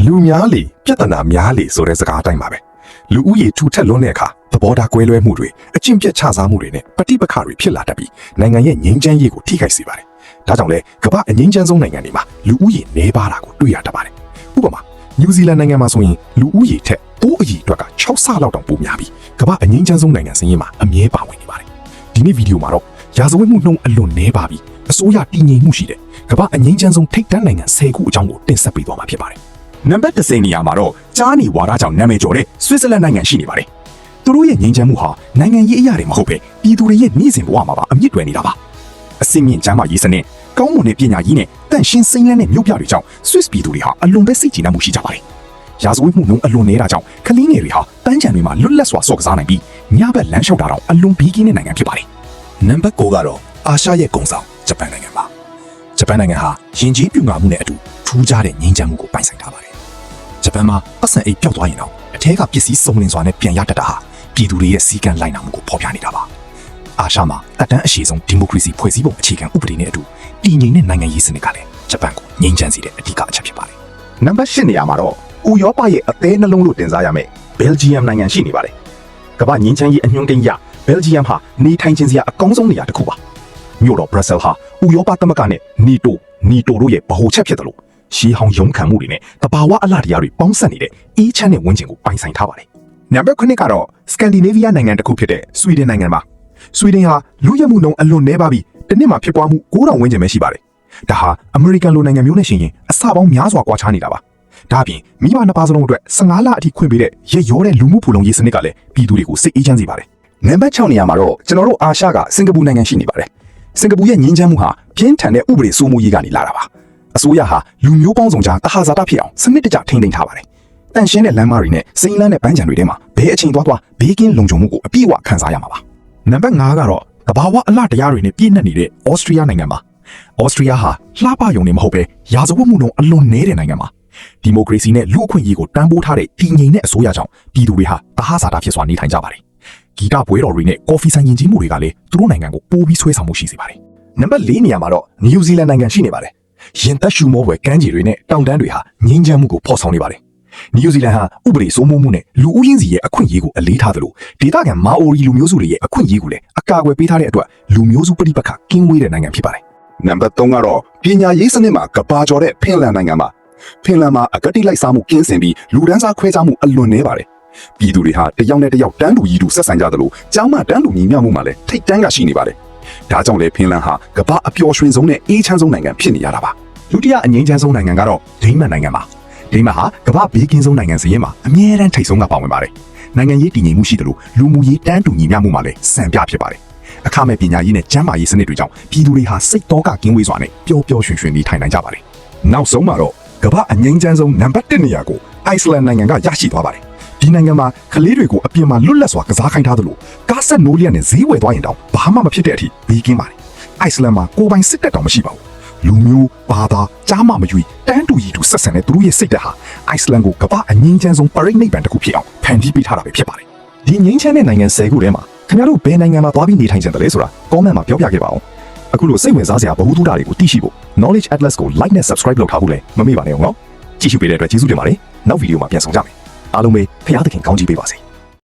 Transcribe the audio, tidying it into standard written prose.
လူများလေပြဿနာများလေဆိုတဲ့စကားအတိုင်းပါပဲလူဦးရေထူထပ်လွန်းတဲ့အခါသဘောထားကွဲလွဲမှုတွေအကျင့်ပြတ်ခြစားမှုတွေနဲ့ပဋိပက္ခတွေဖြစ်လာတတ်ပြီးနိုင်ငံရဲ့ငြိမ်းချမ်းရေးကိုထိခိုက်စေပါတယ်ဒါကြောင့်လေကမ္ဘာအငြိမ်းချမ်းဆုံးနိုင်ငံတွေမှာလူဦးရေနည်းပါးတာကိုတွေ့ရတတ်ပါတယ်ဥပမာနယူးဇီလန်နိုင်ငံမှာဆိုရင်လူဦးရေထက်ပိုးအရေအတွက်က6ဆလောက်တောင်ပိုများပြီးကမ္ဘာအငြိမ်းချမ်းဆုံးနိုင်ငံစင်းရင်မှာအမြဲပါဝင်နေပါတယ်ဒီနေ့ဗီဒီယိုမှာတော့ရာဇဝတ်မှုနှုန်းအလွန်နည်းပါပြီးအစိုးရတည်ငြိမ်မှုရှိတဲ့ကမ္ဘာအငြိမ်းချမ်းဆုံးထိပ်တန်းနိုင်ငံ10ခုအကြောင်းကိုတင်ဆက်ပေးသွားမှာဖြစ်ပါတယ်နံပါတ်10နေရာမှာတော့ဂျာနီဝါဒကြောင့်နာမည်ကျော်တဲ့ဆွစ်ဇာလန်နိုင်ငံရှိနေပါတယ်သူတို့ရဲ့ငြိမ်းချမ်းမှုဟာနိုင်ငံရေးအရာတွေမဟုတ်ပဲပြည်သူတွေရဲ့နေ့စဉ်ဘဝမှာပါအမြင့်တွယ်နေတာပါအစင်းမြင့်ကျမ်းမာရေးစနစ်ကောင်းမွန်တဲ့ပညာရေးနဲ့တန့်ရှင်းစိမ်းလန်းတဲ့မြို့ပြတွေကြောင့်ဆွစ်ပြည်သူတွေဟာအလွန်ပဲစိတ်ကြည်နပ်မှုရှိကြပါတယ်ရာဇဝတ်မှုနှုန်းအလွန်နေတာကြောင့်ကလေးငယ်တွေဟာတန်းကြံတွေမှာလွတ်လပ်စွာစော့ကစားနိုင်ပြီးညဘက်လမ်းလျှောက်တာတော့အလွန်ဘေးကင်းတဲ့နိုင်ငံဖြစ်ပါတယ်နံပါတ်9ကတော့အာရှရဲ့ကုံဆောင်ဂျပန်နိုင်ငံပါဂျပန်နိုင်ငံဟာယဉ်ကျေးပြူငါမှုနဲ့အတူထူးခြားတဲ့ငြိမ်းချမ်းမှုကိုပိုင်ဆိုင်ထားပါတယ်ဂျပန်မှာပတ်စံအိတ်ပျောက်သွားရင်တော့အထက်ကပစ္စည်းစုံလင်စွာနဲ့ပြန်ရတတ်တာဟာပြည်သူတွေရဲ့စီကံလိုက်နာမှုကိုဖော်ပြနေတာပါအာရှမှာအတန်းအရှိဆုံးဒီမိုကရေစီဖွဲ့စည်းပုံအခြေခံဥပဒေနဲ့အတူတည်ငြိမ်တဲ့နိုင်ငံရေးစနစ်ကလည်းဂျပန်ကိုငြိမ်းချမ်းစေတဲ့အဓိကအချက်ဖြစ်ပါတယ်နံပါတ်10နေရာမှာတော့ဥရောပရဲ့အသေးနှလုံးလို့တင်စားရမယ်ဘယ်လ်ဂျီယမ်နိုင်ငံရှိနေပါတယ်ကမ္ဘာငြိမ်းချမ်းရေးအညွှန်းကိန်းရဘယ်လ်ဂျီယမ်ဟာနေထိုင်ခြင်းစရာအကောင်းဆုံးနေရာတစ်ခုပါမြို့တော်ဘရပ်ဆဲလ်ဟာဥရောပသမဂ္ဂနဲ့နီတိုတို့ရဲ့ဗဟိုချက်ဖြစ်တယ်လို့ရှေးဟောင်းရုံးခံမှုတွေနဲ့တဘာဝအလှတရားတွေပေါင်းစပ်နေတဲ့အေးချမ်းတဲ့ဝန်းကျင်ကိုပိုင်ဆိုင်ထားပါတယ်နံပါတ်9ကတော့စကန်ဒီနေးဗီးယားနိုင်ငံတစ်ခုဖြစ်တဲ့ဆွီဒင်နိုင်ငံပါဆွီဒင်ဟာလူရဲမှုနှုန်းအလွန်နည်းပါးပြီးတစ်နှစ်မှာဖြစ်ပွားမှု9000ဝန်းကျင်ပဲရှိပါတယ်ဒါဟာအမေရိကန်လိုနိုင်ငံမျိုးနဲ့ရှင်ရင်အဆပေါင်းများစွာကွာခြားနေတာပါဒါအပြင်မိဘနှစ်ပါးစလုံးအတွက်15လအထိခွင့်ပေးတဲ့ရရောတဲ့လူမှုဖူလုံရေးစနစ်ကလည်းပြည်သူတွေကိုစိတ်အေးချမ်းစေပါတယ်နံပါတ်6နေရာမှာတော့ကျွန်တော်တို့အာရှကစင်ကာပူနိုင်ငံရှိနေပါတယ်စင်ကာပူရဲ့ငြိမ်းချမ်းမှုဟာပြင်းထန်တဲ့ဥပဒေစိုးမိုးရေးကနေလာတာပါအစိုးရဟာလူမျိုးပေါင်းစုံကြားတဟာဇာတဖြစ်အောင်စနစ်တကျထိန်းသိမ်းထားပါတယ်တန့်ရှင်းတဲ့လမ်းမတွေနဲ့စိမ်းလန်းတဲ့ပန်းခြံတွေထဲမှာဘယ်အချိန်သွားဘေးကင်းလုံခြုံမှုကိုအပြည့်အဝခံစားရမှာပါနံပါတ်5ကတော့တဘာဝအလှတရားတွေနဲ့ပြည့်နှက်နေတဲ့ဩစတြီးယားနိုင်ငံပါဩစတြီးယားဟာလှပယုံနေမဟုတ်ပဲရာဇဝတ်မှုနှုန်းအလွန်နည်းတဲ့နိုင်ငံပါဒီမိုကရေစီနဲ့လူ့အခွင့်အရေးကိုတန်းဖိုးထားတဲ့တည်ငြိမ်တဲ့အစိုးရကြောင့်ပြည်သူတွေဟာတဟဇာတဖြစ်စွာနေထိုင်ကြပါတယ်ဂီတပွဲတော်တွေနဲ့ကော်ဖီဆိုင်ယဉ်ကျေးမှုတွေကလည်းသူတို့နိုင်ငံကိုပိုပြီးဆွဲဆောင်မှုရှိစေပါတယ်နံပါတ်4နေရာမှာတော့နယူးဇီလန်နိုင်ငံရှိနေပါတယ်ရင်သက်ရှူမောပွဲကမ်းခြေတွေနဲ့တောင်တန်းတွေဟာငြိမ်းချမ်းမှုကိုဖော်ဆောင်နေပါတယ်နယူးဇီလန်ဟာဥပဒေစိုးမိုးမှုနဲ့လူဦးရင်းစီရဲ့အခွင့်အရေးကိုအလေးထားသလိုဒေသခံမာအိုရီလူမျိုးစုတွေရဲ့အခွင့်အရေးကိုလည်းအကာအကွယ်ပေးထားတဲ့အတွက်လူမျိုးစုပဋိပက္ခကင်းဝေးတဲ့နိုင်ငံဖြစ်ပါတယ်နံပါတ်3ကတော့ပညာရေးစနစ်မှာကဘာကျော်တဲ့ဖင်လန်နိုင်ငံပါဖင်လန်မှာအကတိလိုက်စားမှုကင်းစင်ပြီးလူဒန်းစားခွဲခြားမှုအလွန်နည်းပါတယ်ပြည်သူတွေဟာတယောက်နဲ့တယောက်တန်းတူရည်တူဆက်ဆံကြသလိုကျောင်းမှာတန်းတူညီမျှမှုမှာလည်းထိတ်တန်းကရှိနေပါတယ်ဒါကြောင့်လေဖင်လန်ဟာကမ္ဘာအပျော်ရွှင်ဆုံးနဲ့အေးချမ်းဆုံးနိုင်ငံဖြစ်နေရတာပါဒုတိယအငြိမ်းချမ်းဆုံးနိုင်ငံကတော့ဒိန်းမတ်နိုင်ငံပါဒိန်းမတ်ဟာကမ္ဘာဘေးကင်းဆုံးနိုင်ငံစရင်မှာအမြဲတမ်းထိပ်ဆုံးကပါဝင်ပါတယ်နိုင်ငံရေးတည်ငြိမ်မှုရှိသလိုလူမှုရေးတန်းတူညီမျှမှုမှာလည်းစံပြဖြစ်ပါတယ်အခမဲ့ပညာရေးနဲ့ကျန်းမာရေးစနစ်တွေကြောင့်ပြည်သူတွေဟာစိတ်တော်ကကင်းဝေးစွာနဲ့ပျော်ပျော်ရွှင်ရွှင်နေထိုင်နိုင်ကြပါတယ်နောက်ဆုံးမှာတော့ကမ္ဘာအငြိမ်းချမ်းဆုံးနံပါတ်1နေရာကိုအိုက်စလန်နိုင်ငံကရရှိသွားပါတယ်ဒီနိုင်ငံမှာကလေးတွေကိုအပြင်မှာလွတ်လပ်စွာကစားခိုင်းထားသလိုကားဆက်နိုးလျက်နဲ့ဈေးဝယ်သွားရင်တော့ဘာမှမဖြစ်တဲ့အထိဘေးကင်းပါတယ်အိုက်စလန်မှာကိုယ်ပိုင်စစ်တပ်တောင်မရှိပါဘူးလူမျိုးဘာသာကြားမှမရွေးတန်းတူရည်တူဆက်ဆံတဲ့သူတို့ရဲ့စိတ်ဓာတ်ဟာအိုက်စလန်ကိုကမ္ဘာအငြိမ်းချမ်းဆုံးပရိနိဗ္ဗာန်တစ်ခုဖြစ်အောင်ဖန်တီးပေးထားတာပဲဖြစ်ပါတယ်ဒီငြိမ်းချမ်းတဲ့နိုင်ငံ10ခုထဲမှာခင်ဗျားတို့ဘယ်နိုင်ငံမှာသွားပြီးနေထိုင်ကြတယ်လဲဆိုတာ comment မှာပြောပြခဲ့ပါအောင်အခုလိုစိတ်ဝင်စားစရာဗဟုသုတတွေကိုသိရှိဖို့ Knowledge Atlas ကို like နဲ့ subscribe လုပ်ထားဖို့လည်းမမေ့ပါနဲ့အောင်နော်ကြည့်ရှုပေးတဲ့အတွက်ကျေးဇူးတင်ပါတယ်နောက်ဗီဒီယိုမှာပြန်ဆောင်ကြမယ်အားလုံးပဲဖခင်သခင်ကောင်းချီးပေးပါစေ